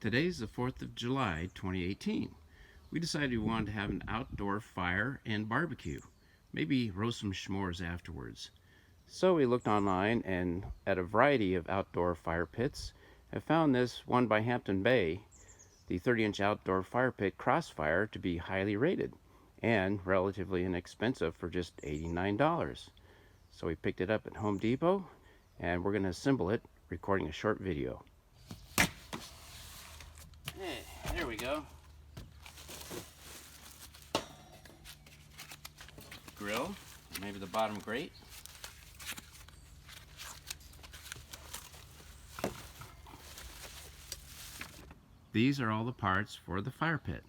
Today's the 4th of July, 2018. We decided we wanted to have an outdoor fire and barbecue. Maybe roast some s'mores afterwards. So we looked online and at a variety of outdoor fire pits and found this one by Hampton Bay, the 30-inch outdoor fire pit Crossfire, to be highly rated and relatively inexpensive for just $89. So we picked it up at Home Depot and we're going to assemble it, recording a short video. Hey, there we go. Grill, maybe the bottom grate. These are all the parts for the fire pit.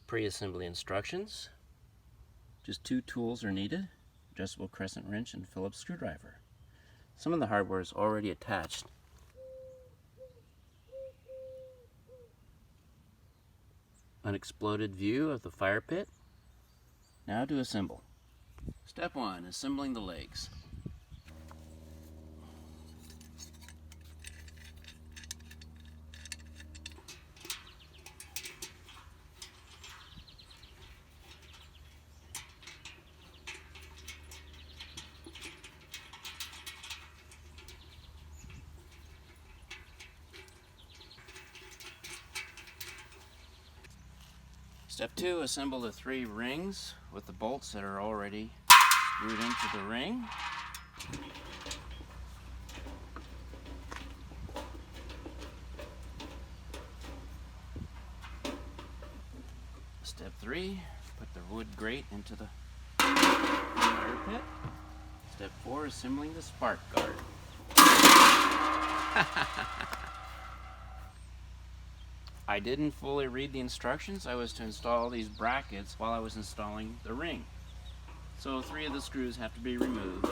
Pre-assembly instructions. Just 2 tools are needed: adjustable crescent wrench and Phillips screwdriver. Some of the hardware is already attached. An exploded view of the fire pit. Now to assemble. Step 1, assembling the legs. Step 2, assemble the 3 rings with the bolts that are already screwed into the ring. Step 3, put the wood grate into the fire pit. Step 4, assembling the spark guard. I didn't fully read the instructions. I was to install these brackets while I was installing the ring. So 3 of the screws have to be removed.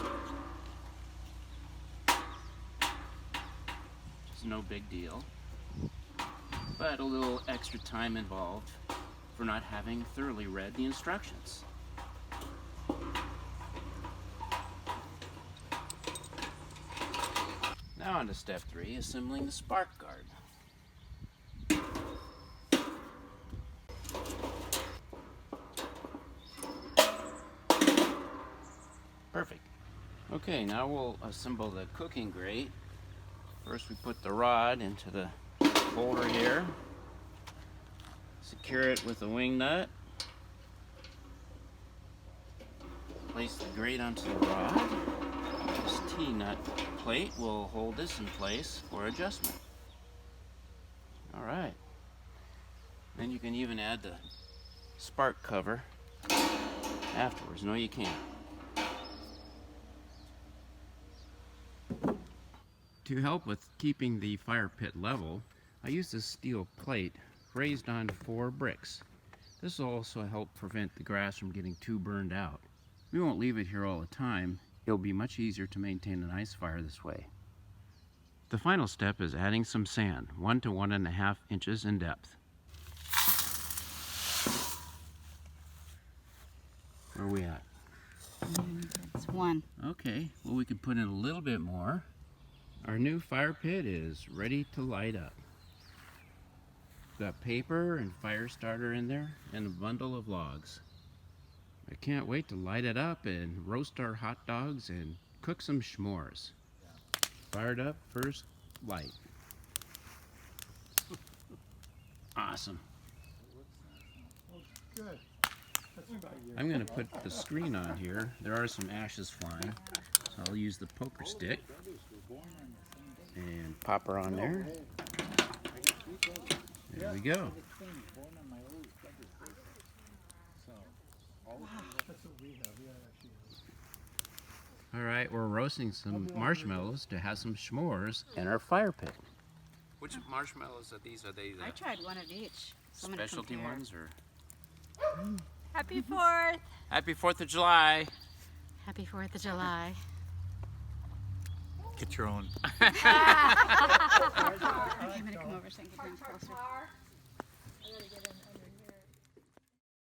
It's no big deal, but a little extra time involved for not having thoroughly read the instructions. Now on to step 3, assembling the spark guard. Perfect. Okay, now we'll assemble the cooking grate. First we put the rod into the holder here. Secure it with a wing nut. Place the grate onto the rod. This T-nut plate will hold this in place for adjustment. Alright. Then you can even add the spark cover afterwards. No, you can't. To help with keeping the fire pit level, I used this steel plate raised on 4 bricks. This will also help prevent the grass from getting too burned out. We won't leave it here all the time. It'll be much easier to maintain a nice fire this way. The final step is adding some sand, 1 to 1.5 inches in depth. Where are we at? It's 1. Okay, well we could put in a little bit more. Our new fire pit is ready to light up. Got paper and fire starter in there and a bundle of logs. I can't wait to light it up and roast our hot dogs and cook some s'mores. Fired up, first light. Awesome. I'm going to put the screen on here. There are some ashes flying, so I'll use the poker stick and pop her on there. There we go. Alright, we're roasting some marshmallows to have some s'mores in our fire pit. Which marshmallows are these? Are they I tried one of each. specialty ones or? Happy 4th! Happy 4th of July! Happy 4th of July. Get your own. Okay, I'm gonna come over so I can get closer.